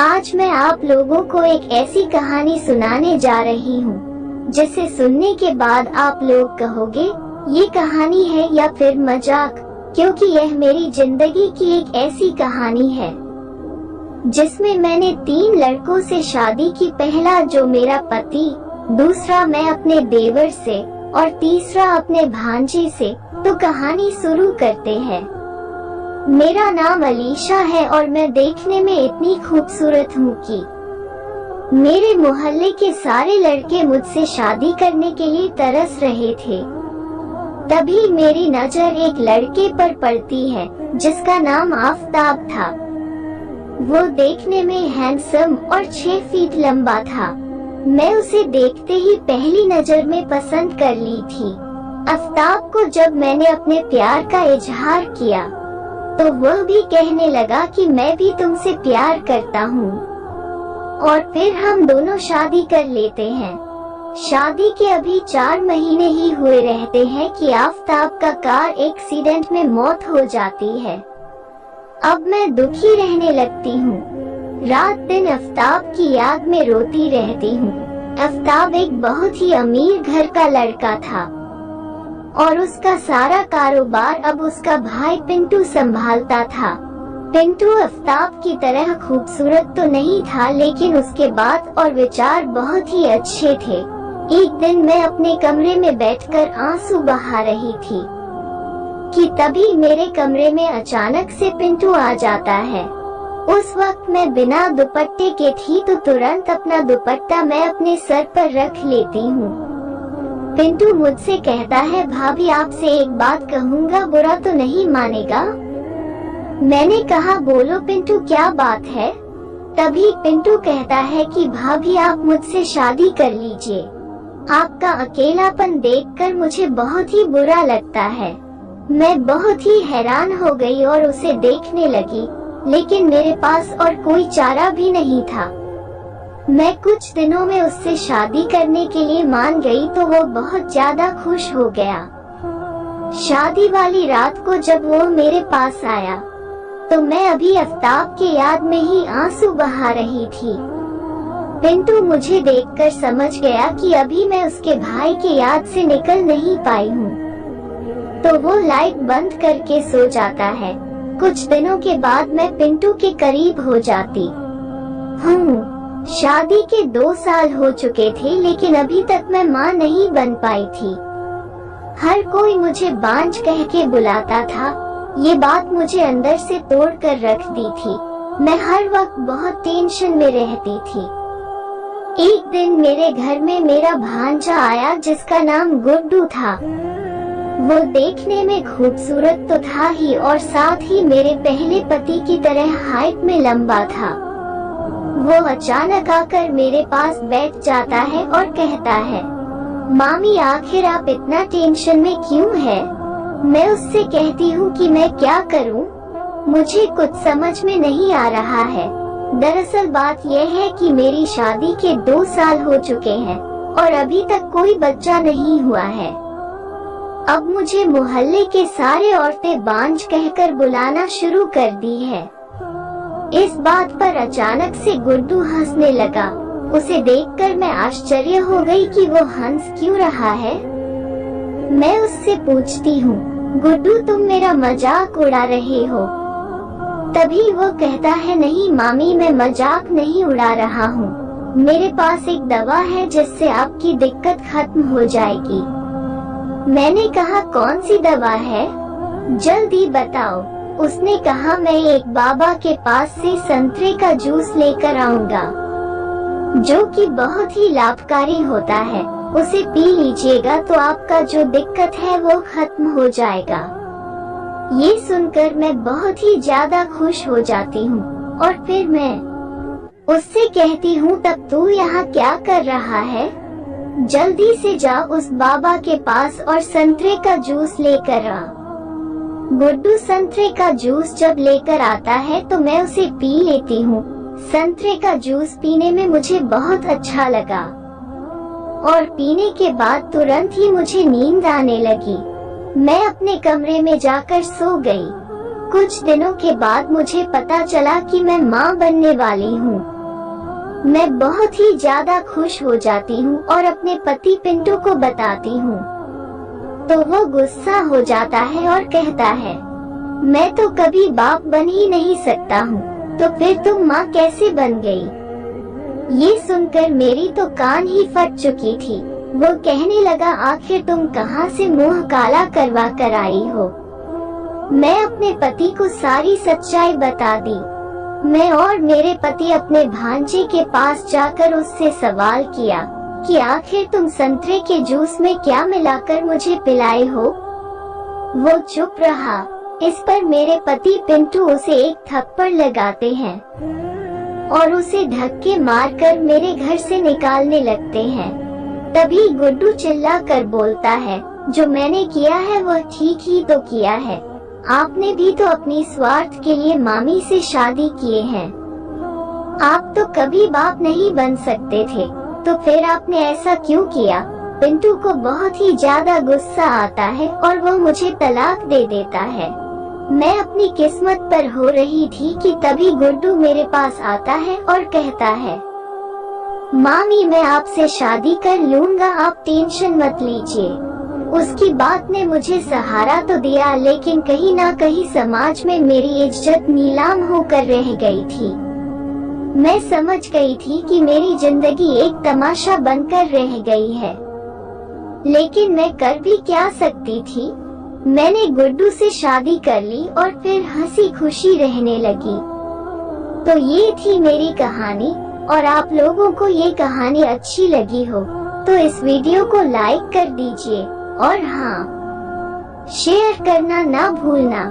आज मैं आप लोगों को एक ऐसी कहानी सुनाने जा रही हूँ जिसे सुनने के बाद आप लोग कहोगे ये कहानी है या फिर मजाक, क्योंकि यह मेरी जिंदगी की एक ऐसी कहानी है जिसमें मैंने 3 लड़कों से शादी की। पहला जो मेरा पति, दूसरा मैं अपने देवर से और तीसरा अपने भांजे से। तो कहानी शुरू करते हैं। मेरा नाम अलीशा है और मैं देखने में इतनी खूबसूरत हूँ कि मेरे मोहल्ले के सारे लड़के मुझसे शादी करने के लिए तरस रहे थे। तभी मेरी नजर एक लड़के पर पड़ती है जिसका नाम आफताब था। वो देखने में हैंडसम और 6 फीट लंबा था। मैं उसे देखते ही पहली नजर में पसंद कर ली थी। आफताब को जब मैंने अपने प्यार का इजहार किया तो वह भी कहने लगा कि मैं भी तुमसे प्यार करता हूँ और फिर हम दोनों शादी कर लेते हैं। शादी के अभी 4 महीने ही हुए रहते हैं कि आफताब का कार एक्सीडेंट में मौत हो जाती है। अब मैं दुखी रहने लगती हूँ। रात दिन आफताब की याद में रोती रहती हूँ। आफताब एक बहुत ही अमीर घर का लड़का था और उसका सारा कारोबार अब उसका भाई पिंटू संभालता था। पिंटू आफताब की तरह खूबसूरत तो नहीं था, लेकिन उसके बात और विचार बहुत ही अच्छे थे। एक दिन मैं अपने कमरे में बैठकर आंसू बहा रही थी कि तभी मेरे कमरे में अचानक से पिंटू आ जाता है। उस वक्त मैं बिना दुपट्टे के थी तो तुरंत अपना दुपट्टा मैं अपने सर पर रख लेती हूँ। पिंटू मुझसे कहता है, भाभी आपसे एक बात कहूँगा, बुरा तो नहीं मानेगा? मैंने कहा, बोलो पिंटू क्या बात है? तभी पिंटू कहता है कि भाभी आप मुझसे शादी कर लीजिए। आपका अकेलापन देखकर मुझे बहुत ही बुरा लगता है। मैं बहुत ही हैरान हो गई और उसे देखने लगी, लेकिन मेरे पास और कोई चारा भी नहीं था। मैं कुछ दिनों में उससे शादी करने के लिए मान गई तो वो बहुत ज्यादा खुश हो गया। शादी वाली रात को जब वो मेरे पास आया तो मैं अभी आफताब के याद में ही आंसू बहा रही थी। पिंटू मुझे देखकर समझ गया कि अभी मैं उसके भाई के याद से निकल नहीं पाई हूँ, तो वो लाइट बंद करके सो जाता है। कुछ दिनों के बाद मैं पिंटू के करीब हो जाती हूँ। शादी के 2 साल हो चुके थे, लेकिन अभी तक मैं माँ नहीं बन पाई थी। हर कोई मुझे बांझ कह के बुलाता था। ये बात मुझे अंदर से तोड़ कर रख दी थी। मैं हर वक्त बहुत टेंशन में रहती थी। एक दिन मेरे घर में मेरा भांजा आया जिसका नाम गुड्डू था। वो देखने में खूबसूरत तो था ही और साथ ही मेरे पहले पति की तरह हाइट में लंबा था। वो अचानक आकर मेरे पास बैठ जाता है और कहता है, मामी आखिर आप इतना टेंशन में क्यों है? मैं उससे कहती हूँ कि मैं क्या करूँ, मुझे कुछ समझ में नहीं आ रहा है। दरअसल बात यह है कि मेरी शादी के 2 साल हो चुके हैं और अभी तक कोई बच्चा नहीं हुआ है। अब मुझे मोहल्ले के सारे औरतें बांझ कहकर बुलाना शुरू कर दी है। इस बात पर अचानक से गुड्डू हंसने लगा। उसे देखकर मैं आश्चर्य हो गई कि वो हंस क्यों रहा है। मैं उससे पूछती हूँ, गुड्डू तुम मेरा मजाक उड़ा रहे हो? तभी वो कहता है, नहीं मामी मैं मजाक नहीं उड़ा रहा हूँ। मेरे पास एक दवा है जिससे आपकी दिक्कत खत्म हो जाएगी। मैंने कहा, कौन सी दवा है? जल्दी बताओ। उसने कहा, मैं एक बाबा के पास से संतरे का जूस लेकर आऊंगा जो कि बहुत ही लाभकारी होता है। उसे पी लीजिएगा तो आपका जो दिक्कत है वो खत्म हो जाएगा। ये सुनकर मैं बहुत ही ज्यादा खुश हो जाती हूँ और फिर मैं उससे कहती हूँ, तब तू यहाँ क्या कर रहा है? जल्दी से जा उस बाबा के पास और संतरे का जूस लेकर आ। गुड्डू संतरे का जूस जब लेकर आता है तो मैं उसे पी लेती हूँ। संतरे का जूस पीने में मुझे बहुत अच्छा लगा और पीने के बाद तुरंत ही मुझे नींद आने लगी। मैं अपने कमरे में जाकर सो गई। कुछ दिनों के बाद मुझे पता चला कि मैं माँ बनने वाली हूँ। मैं बहुत ही ज्यादा खुश हो जाती हूँ और अपने पति पिंटू को बताती हूँ, तो वो गुस्सा हो जाता है और कहता है, मैं तो कभी बाप बन ही नहीं सकता हूँ, तो फिर तुम माँ कैसे बन गई? ये सुनकर मेरी तो कान ही फट चुकी थी। वो कहने लगा, आखिर तुम कहाँ से मुंह काला करवा कर आई हो? मैं अपने पति को सारी सच्चाई बता दी। मैं और मेरे पति अपने भांजे के पास जाकर उससे सवाल किया कि आखिर तुम संतरे के जूस में क्या मिलाकर मुझे पिलाए हो? वो चुप रहा। इस पर मेरे पति पिंटू उसे एक थप्पड़ लगाते हैं और उसे धक्के मारकर मेरे घर से निकालने लगते हैं। तभी गुड्डू चिल्ला कर बोलता है, जो मैंने किया है वह ठीक ही तो किया है। आपने भी तो अपनी स्वार्थ के लिए मामी से शादी किए हैं। आप तो कभी बाप नहीं बन सकते थे, तो फिर आपने ऐसा क्यों किया? पिंटू को बहुत ही ज्यादा गुस्सा आता है और वो मुझे तलाक दे देता है। मैं अपनी किस्मत पर हो रही थी कि तभी गुड्डू मेरे पास आता है और कहता है, मामी मैं आपसे शादी कर लूंगा, आप टेंशन मत लीजिए। उसकी बात ने मुझे सहारा तो दिया, लेकिन कहीं ना कहीं समाज में मेरी इज्जत नीलाम होकर रह गई थी। मैं समझ गई थी कि मेरी जिंदगी एक तमाशा बनकर रह गई है, लेकिन मैं कर भी क्या सकती थी? मैंने गुड्डू से शादी कर ली और फिर हंसी खुशी रहने लगी। तो ये थी मेरी कहानी, और आप लोगों को ये कहानी अच्छी लगी हो तो इस वीडियो को लाइक कर दीजिए और हाँ, शेयर करना ना भूलना।